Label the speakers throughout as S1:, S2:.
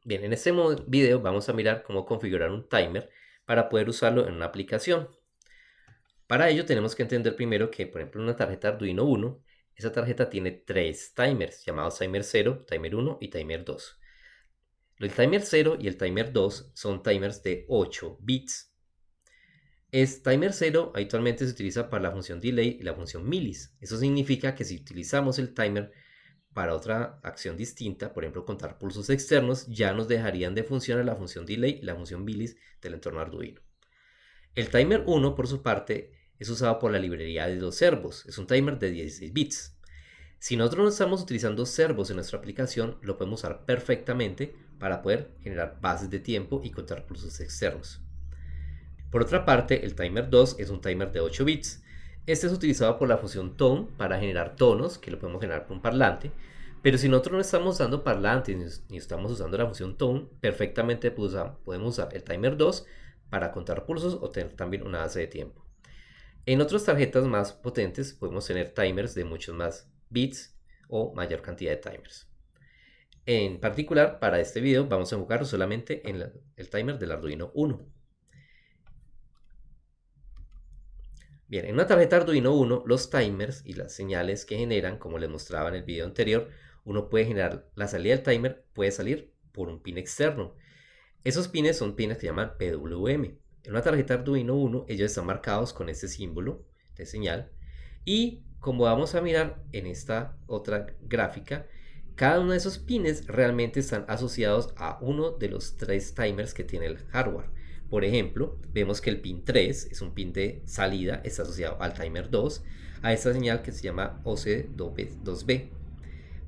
S1: Bien, en este video vamos a mirar cómo configurar un timer para poder usarlo en una aplicación. Para ello tenemos que entender primero que, por ejemplo, en una tarjeta Arduino 1, esa tarjeta tiene tres timers llamados timer 0, timer 1 y timer 2. El timer 0 y el timer 2 son timers de 8 bits. Timer 0 habitualmente se utiliza para la función delay y la función millis. Eso significa que si utilizamos el timer para otra acción distinta, por ejemplo contar pulsos externos, ya nos dejarían de funcionar la función delay y la función millis del entorno Arduino. El timer 1, por su parte, es usado por la librería de dos servos. Es un timer de 16 bits. Si nosotros no estamos utilizando servos en nuestra aplicación, lo podemos usar perfectamente para poder generar bases de tiempo y contar pulsos externos. Por otra parte, el timer 2 es un timer de 8 bits. Este es utilizado por la función tone para generar tonos, que lo podemos generar por un parlante. Pero si nosotros no estamos usando parlantes ni estamos usando la función tone, perfectamente podemos usar el timer 2 para contar pulsos o tener también una base de tiempo. En otras tarjetas más potentes podemos tener timers de muchos más bits o mayor cantidad de timers. En particular, para este video vamos a enfocar solamente en el timer del Arduino 1. Bien, en una tarjeta Arduino 1, los timers y las señales que generan, como les mostraba en el video anterior, uno puede generar la salida del timer, puede salir por un pin externo. Esos pines son pines que se llaman PWM. En una tarjeta Arduino 1, ellos están marcados con este símbolo de señal. Y como vamos a mirar en esta otra gráfica, cada uno de esos pines realmente están asociados a uno de los tres timers que tiene el hardware. Por ejemplo, vemos que el pin 3 es un pin de salida, está asociado al timer 2, a esta señal que se llama OC2B.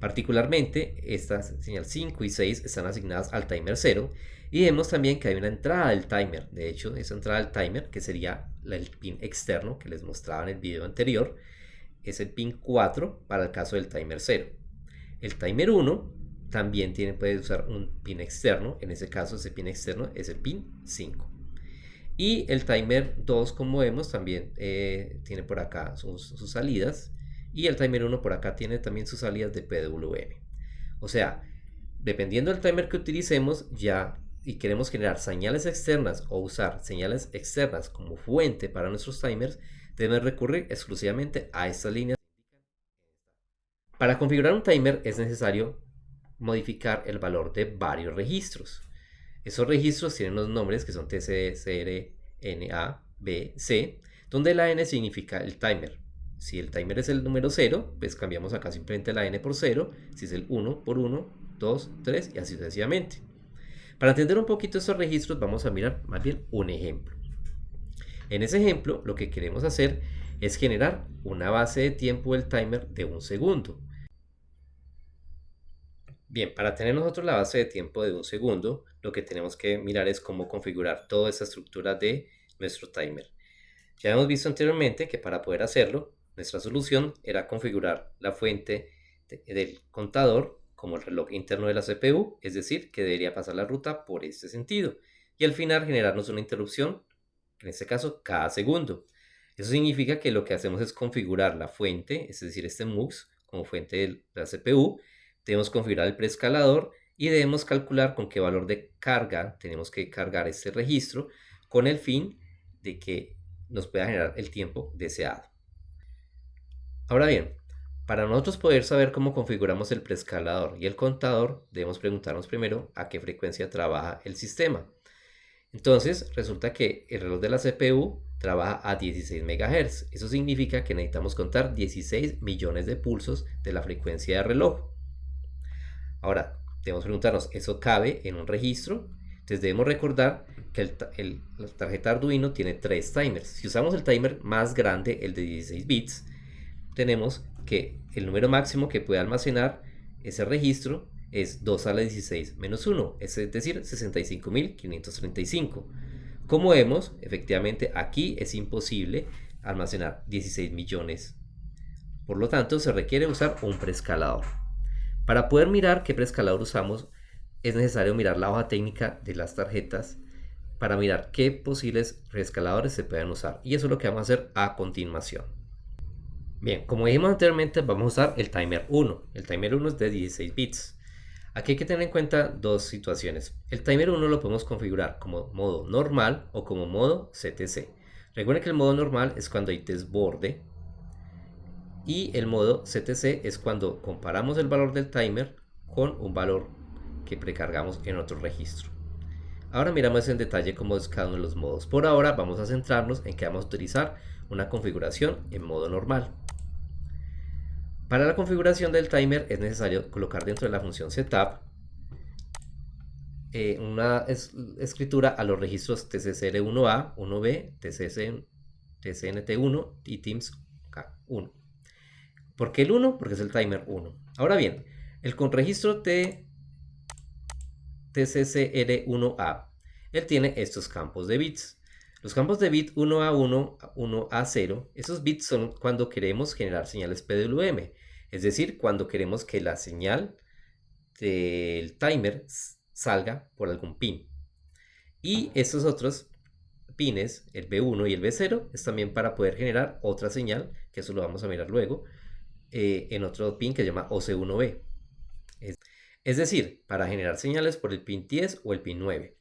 S1: Particularmente, esta señal 5 y 6 están asignadas al timer 0 y vemos también que hay una entrada del timer. De hecho, esa entrada del timer, que sería el pin externo que les mostraba en el video anterior, es el pin 4 para el caso del timer 0. El timer 1 también puede usar un pin externo, en ese caso ese pin externo es el pin 5. Y el timer 2, como vemos, también tiene por acá sus salidas. Y el timer 1 por acá tiene también sus salidas de PWM. O sea, dependiendo del timer que utilicemos, ya y queremos generar señales externas o usar señales externas como fuente para nuestros timers, debemos recurrir exclusivamente a estas líneas. Para configurar un timer es necesario modificar el valor de varios registros. Esos registros tienen unos nombres que son TC, CR, NA, B, C, donde la N significa el timer. Si el timer es el número 0, pues cambiamos acá simplemente la N por 0. Si es el 1 por 1, 2, 3 y así sucesivamente. Para entender un poquito estos registros vamos a mirar más bien un ejemplo. En ese ejemplo lo que queremos hacer es generar una base de tiempo del timer de 1 segundo. Bien, para tener nosotros la base de tiempo de 1 segundo, lo que tenemos que mirar es cómo configurar toda esta estructura de nuestro timer. Ya hemos visto anteriormente que para poder hacerlo, nuestra solución era configurar la fuente del contador como el reloj interno de la CPU, es decir, que debería pasar la ruta por este sentido, y al final generarnos una interrupción, en este caso cada segundo. Eso significa que lo que hacemos es configurar la fuente, es decir, este MUX como fuente de la CPU, debemos configurar el preescalador y debemos calcular con qué valor de carga tenemos que cargar este registro con el fin de que nos pueda generar el tiempo deseado. Ahora bien, para nosotros poder saber cómo configuramos el preescalador y el contador, debemos preguntarnos primero a qué frecuencia trabaja el sistema. Entonces, resulta que el reloj de la CPU trabaja a 16 MHz. Eso significa que necesitamos contar 16 millones de pulsos de la frecuencia de reloj. Ahora, debemos preguntarnos, ¿eso cabe en un registro? Entonces debemos recordar que la tarjeta Arduino tiene tres timers. Si usamos el timer más grande, el de 16 bits, tenemos que el número máximo que puede almacenar ese registro es 2 a la 16 menos 1, es decir, 65.535. Como vemos, efectivamente aquí es imposible almacenar 16 millones. Por lo tanto, se requiere usar un preescalador. Para poder mirar qué preescalador usamos, es necesario mirar la hoja técnica de las tarjetas para mirar qué posibles preescaladores se pueden usar. Y eso es lo que vamos a hacer a continuación. Bien, como dijimos anteriormente, vamos a usar el timer 1. El timer 1 es de 16 bits. Aquí hay que tener en cuenta dos situaciones. El timer 1 lo podemos configurar como modo normal o como modo CTC. Recuerden que el modo normal es cuando hay desborde y el modo CTC es cuando comparamos el valor del timer con un valor que precargamos en otro registro. Ahora miramos en detalle cómo es cada uno de los modos. Por ahora vamos a centrarnos en que vamos a utilizar una configuración en modo normal. Para la configuración del timer es necesario colocar dentro de la función setup una escritura a los registros TCCR1A, 1B, TCNT1 y TIMS1. ¿Por qué el 1? Porque es el timer 1. Ahora bien, el con registro TCCR1A, él tiene estos campos de bits. Los campos de bit 1A1, 1A0, esos bits son cuando queremos generar señales PWM, es decir, cuando queremos que la señal del timer salga por algún pin. Y estos otros pines, el B1 y el B0, es también para poder generar otra señal, que eso lo vamos a mirar luego, en otro pin que se llama OC1B. Es decir, para generar señales por el pin 10 o el pin 9,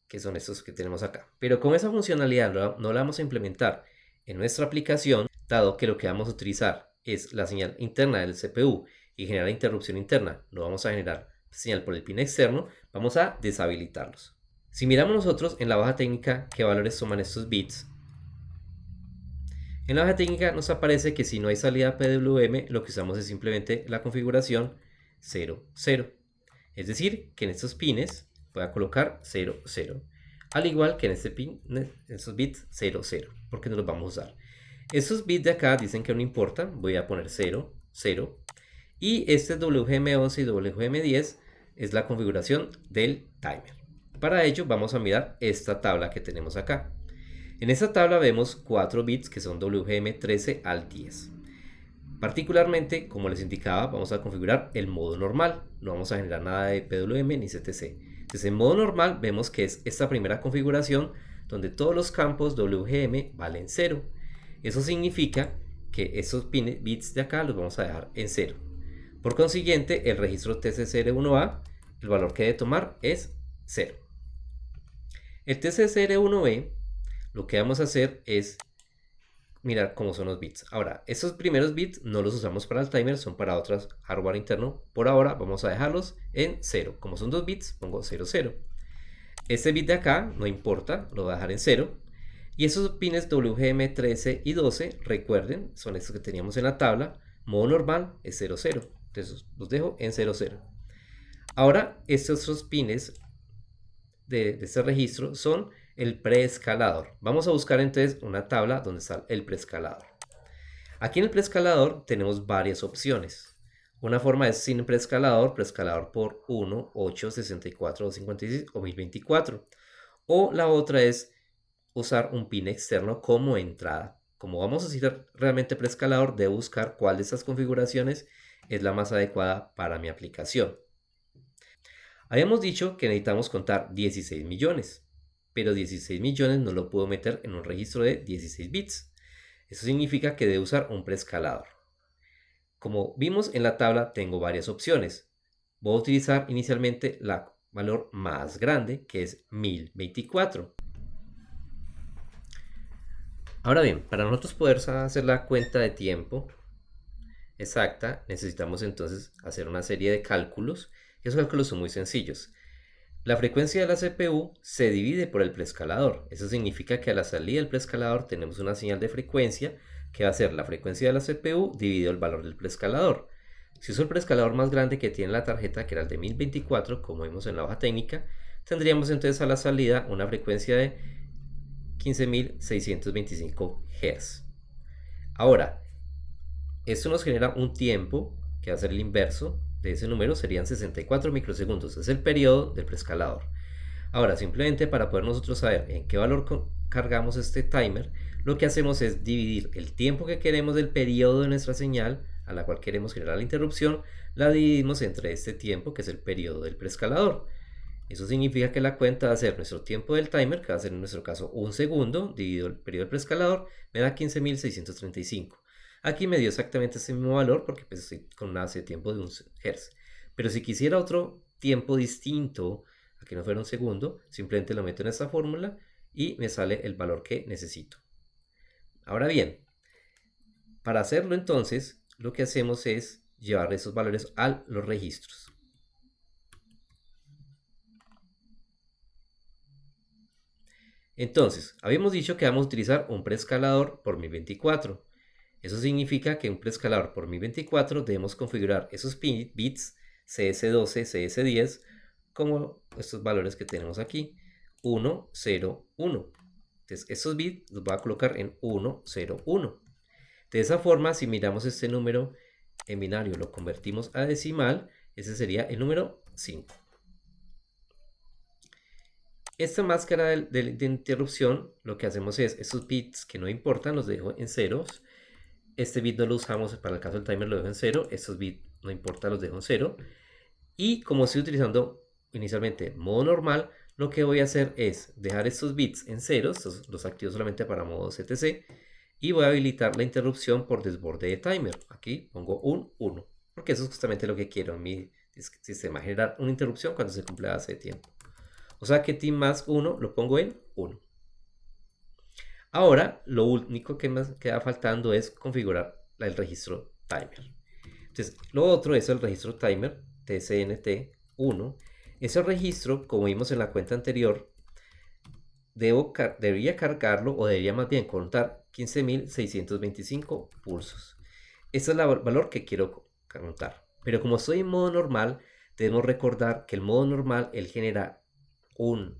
S1: que son estos que tenemos acá. Pero con esa funcionalidad no la vamos a implementar en nuestra aplicación, dado que lo que vamos a utilizar es la señal interna del CPU y generar interrupción interna. No vamos a generar señal por el pin externo, vamos a deshabilitarlos. Si miramos nosotros en la hoja técnica qué valores toman estos bits, en la hoja técnica nos aparece que si no hay salida PWM, lo que usamos es simplemente la configuración 0, 0. Es decir, que en estos pines voy a colocar 0, 0. Al igual que en este pin, en estos bits 0, 0, porque no los vamos a usar. Estos bits de acá dicen que no importan, voy a poner 0, 0. Y este WGM11 y WGM10 es la configuración del timer. Para ello vamos a mirar esta tabla que tenemos acá. En esta tabla vemos 4 bits que son WGM13 al 10. Particularmente, como les indicaba, vamos a configurar el modo normal. No vamos a generar nada de PWM ni CTC. Entonces en modo normal vemos que es esta primera configuración donde todos los campos WGM valen 0. Eso significa que esos bits de acá los vamos a dejar en 0. Por consiguiente, el registro TCCR1A, el valor que debe tomar es 0. El TCCR1B, lo que vamos a hacer es mirar cómo son los bits. Ahora, estos primeros bits no los usamos para el timer, son para otros hardware interno. Por ahora vamos a dejarlos en 0. Como son 2 bits, pongo 0, 0. Este bit de acá no importa, lo voy a dejar en 0. Y esos pines WGM13 y 12, recuerden, son estos que teníamos en la tabla. Modo normal es 0, 0. Entonces los dejo en 0, 0. Ahora, estos otros pines de este registro son el preescalador. Vamos a buscar entonces una tabla donde está el preescalador. Aquí en el preescalador tenemos varias opciones. Una forma es sin preescalador por 1, 8, 64, 256 o 1024. O la otra es usar un pin externo como entrada. Como vamos a usar realmente preescalador, debo buscar cuál de estas configuraciones es la más adecuada para mi aplicación. Habíamos dicho que necesitamos contar 16 millones, pero 16 millones no lo puedo meter en un registro de 16 bits. Eso significa que debo usar un preescalador. Como vimos en la tabla, tengo varias opciones. Voy a utilizar inicialmente la valor más grande, que es 1024. Ahora bien, para nosotros poder hacer la cuenta de tiempo exacta, necesitamos entonces hacer una serie de cálculos. Esos cálculos son muy sencillos. La frecuencia de la CPU se divide por el preescalador. Eso significa que a la salida del preescalador tenemos una señal de frecuencia que va a ser la frecuencia de la CPU dividido el valor del preescalador. Si uso el preescalador más grande que tiene la tarjeta, que era el de 1024, como vimos en la hoja técnica, tendríamos entonces a la salida una frecuencia de 15.625 Hz. Ahora, esto nos genera un tiempo que va a ser el inverso de ese número, serían 64 microsegundos. Es el periodo del preescalador. Ahora, simplemente para poder nosotros saber en qué valor cargamos este timer, lo que hacemos es dividir el tiempo que queremos del periodo de nuestra señal a la cual queremos generar la interrupción, la dividimos entre este tiempo que es el periodo del preescalador. Eso significa que la cuenta va a ser nuestro tiempo del timer, que va a ser en nuestro caso 1 segundo, dividido el periodo del preescalador, me da 15.635. Aquí me dio exactamente ese mismo valor porque pues estoy con una base de tiempo de 1 Hz. Pero si quisiera otro tiempo distinto, a que no fuera un segundo, simplemente lo meto en esta fórmula y me sale el valor que necesito. Ahora bien, para hacerlo entonces, lo que hacemos es llevar esos valores a los registros. Entonces, habíamos dicho que vamos a utilizar un preescalador por 1024. Eso significa que un preescalador por 1024 debemos configurar esos bits CS12, CS10 como estos valores que tenemos aquí, 1, 0, 1. Entonces, estos bits los voy a colocar en 1, 0, 1. De esa forma, si miramos este número en binario, lo convertimos a decimal, ese sería el número 5. Esta máscara de interrupción, lo que hacemos es, estos bits que no importan, los dejo en ceros. Este bit no lo usamos, para el caso del timer lo dejo en 0. Estos bits no importa, los dejo en 0. Y como estoy utilizando inicialmente modo normal, lo que voy a hacer es dejar estos bits en ceros, estos los activo solamente para modo CTC, y voy a habilitar la interrupción por desborde de timer. Aquí pongo un 1, porque eso es justamente lo que quiero en mi sistema, generar una interrupción cuando se cumple hace tiempo. O sea que t más 1 lo pongo en 1. Ahora, lo único que me queda faltando es configurar el registro timer. Entonces, lo otro es el registro timer TCNT1. Ese registro, como vimos en la cuenta anterior, debería cargarlo, o debería más bien contar 15.625 pulsos. Ese es el valor que quiero contar. Pero como estoy en modo normal, debemos recordar que el modo normal, él genera un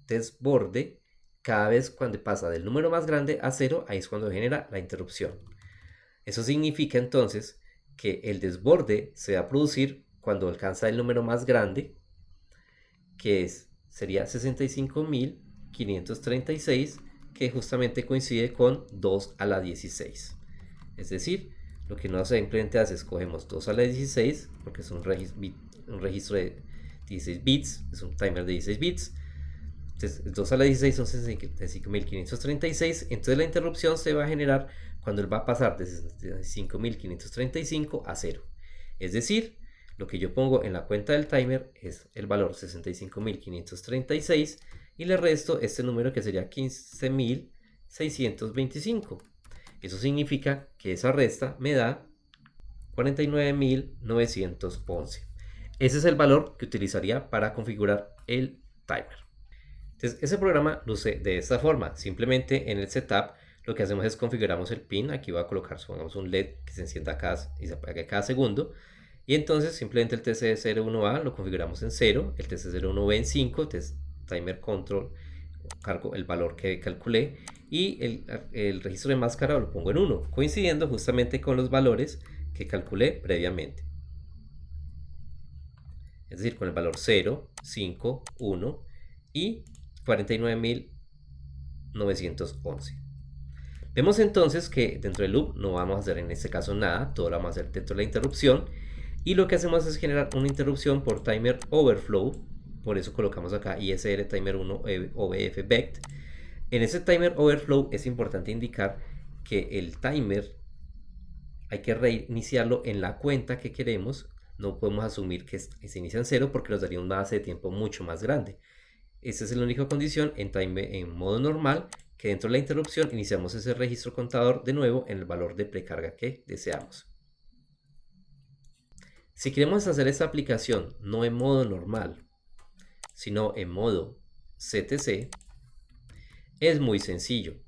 S1: desborde cada vez cuando pasa del número más grande a 0, ahí es cuando genera la interrupción. Eso significa entonces que el desborde se va a producir cuando alcanza el número más grande, que sería 65.536, que justamente coincide con 2 a la 16. Es decir, lo que no simplemente hace es cogemos 2 a la 16, porque es un registro de 16 bits, es un timer de 16 bits. Entonces, 2 a la 16 son 65.536. Entonces la interrupción se va a generar cuando él va a pasar de 65.535 a 0. Es decir, lo que yo pongo en la cuenta del timer es el valor 65.536 y le resto este número que sería 15.625. Eso significa que esa resta me da 49.911. Ese es el valor que utilizaría para configurar el timer. Entonces, ese programa luce de esta forma. Simplemente en el setup lo que hacemos es configuramos el pin. Aquí voy a colocar, supongamos, un LED que se encienda y se apague cada segundo. Y entonces simplemente el TC01A lo configuramos en 0, el TC01B en 5, timer control, cargo el valor que calculé, y el registro de máscara lo pongo en 1, coincidiendo justamente con los valores que calculé previamente. Es decir, con el valor 0, 5, 1 y 49.911. Vemos entonces que dentro del loop no vamos a hacer en este caso nada, todo lo vamos a hacer dentro de la interrupción, y lo que hacemos es generar una interrupción por timer overflow. Por eso colocamos acá ISR timer 1 OBF vect. En ese timer overflow es importante indicar que el timer hay que reiniciarlo en la cuenta que queremos. No podemos asumir que se inicia en 0 porque nos daría una base de tiempo mucho más grande. Esa es la única condición en modo normal, que dentro de la interrupción iniciamos ese registro contador de nuevo en el valor de precarga que deseamos. Si queremos hacer esta aplicación no en modo normal, sino en modo CTC, es muy sencillo.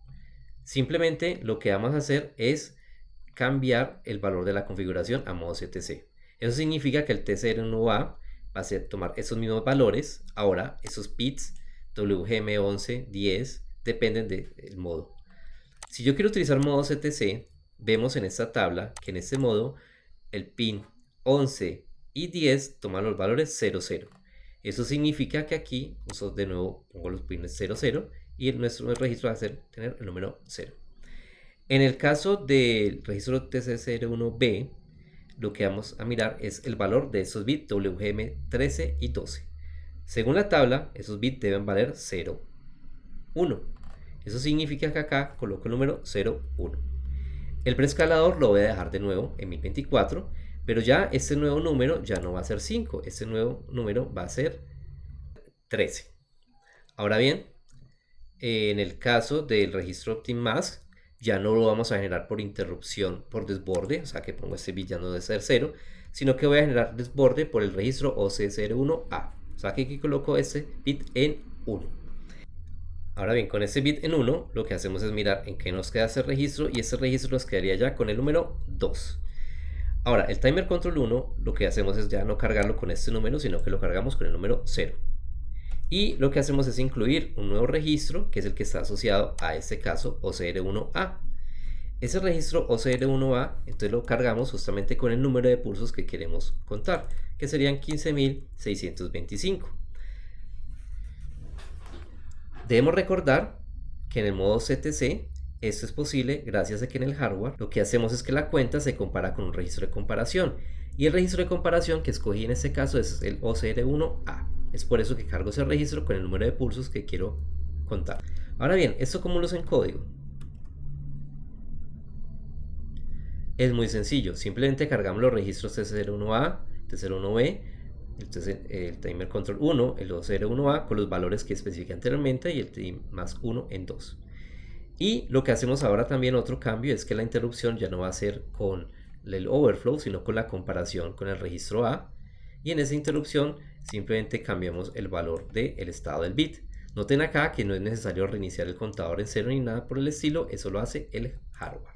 S1: Simplemente lo que vamos a hacer es cambiar el valor de la configuración a modo CTC. Eso significa que el TCR1A va a tomar esos mismos valores. Ahora esos bits WGM11, 10 dependen del modo. Si yo quiero utilizar modo CTC, vemos en esta tabla que en este modo el pin 11 y 10 toman los valores 00. Eso significa que aquí uso de nuevo, pongo los pines 00 y nuestro registro va a tener el número 0. En el caso del registro TC01B, lo que vamos a mirar es el valor de esos bits WGM 13 y 12. Según la tabla, esos bits deben valer 0, 1. Eso significa que acá coloco el número 0, 1. El preescalador lo voy a dejar de nuevo en 1024, Pero ya este nuevo número ya no va a ser 5, este nuevo número va a ser 13. Ahora bien, en el caso del registro OptimMask, ya no lo vamos a generar por interrupción por desborde, o sea que pongo este bit ya no debe ser 0, sino que voy a generar desborde por el registro OC01A. O sea que aquí coloco este bit en 1. Ahora bien, con este bit en 1, lo que hacemos es mirar en qué nos queda ese registro, y ese registro nos quedaría ya con el número 2. Ahora, el timer control 1, lo que hacemos es ya no cargarlo con este número, sino que lo cargamos con el número 0. Y lo que hacemos es incluir un nuevo registro, que es el que está asociado a este caso OCR1A. Ese registro OCR1A, entonces lo cargamos justamente con el número de pulsos que queremos contar, que serían 15.625. Debemos recordar que en el modo CTC esto es posible gracias a que en el hardware lo que hacemos es que la cuenta se compara con un registro de comparación, y el registro de comparación que escogí en este caso es el OCR1A. Es por eso que cargo ese registro con el número de pulsos que quiero contar. Ahora bien, ¿esto cómo lo uso en código? Es muy sencillo, simplemente cargamos los registros TC01A, TC01B, el timer control 1, el OCR1A con los valores que especifiqué anteriormente y el T más 1 en 2. Y lo que hacemos ahora también, otro cambio, es que la interrupción ya no va a ser con el overflow, sino con la comparación con el registro A. Y en esa interrupción simplemente cambiamos el valor del estado del bit. Noten acá que no es necesario reiniciar el contador en cero ni nada por el estilo, eso lo hace el hardware.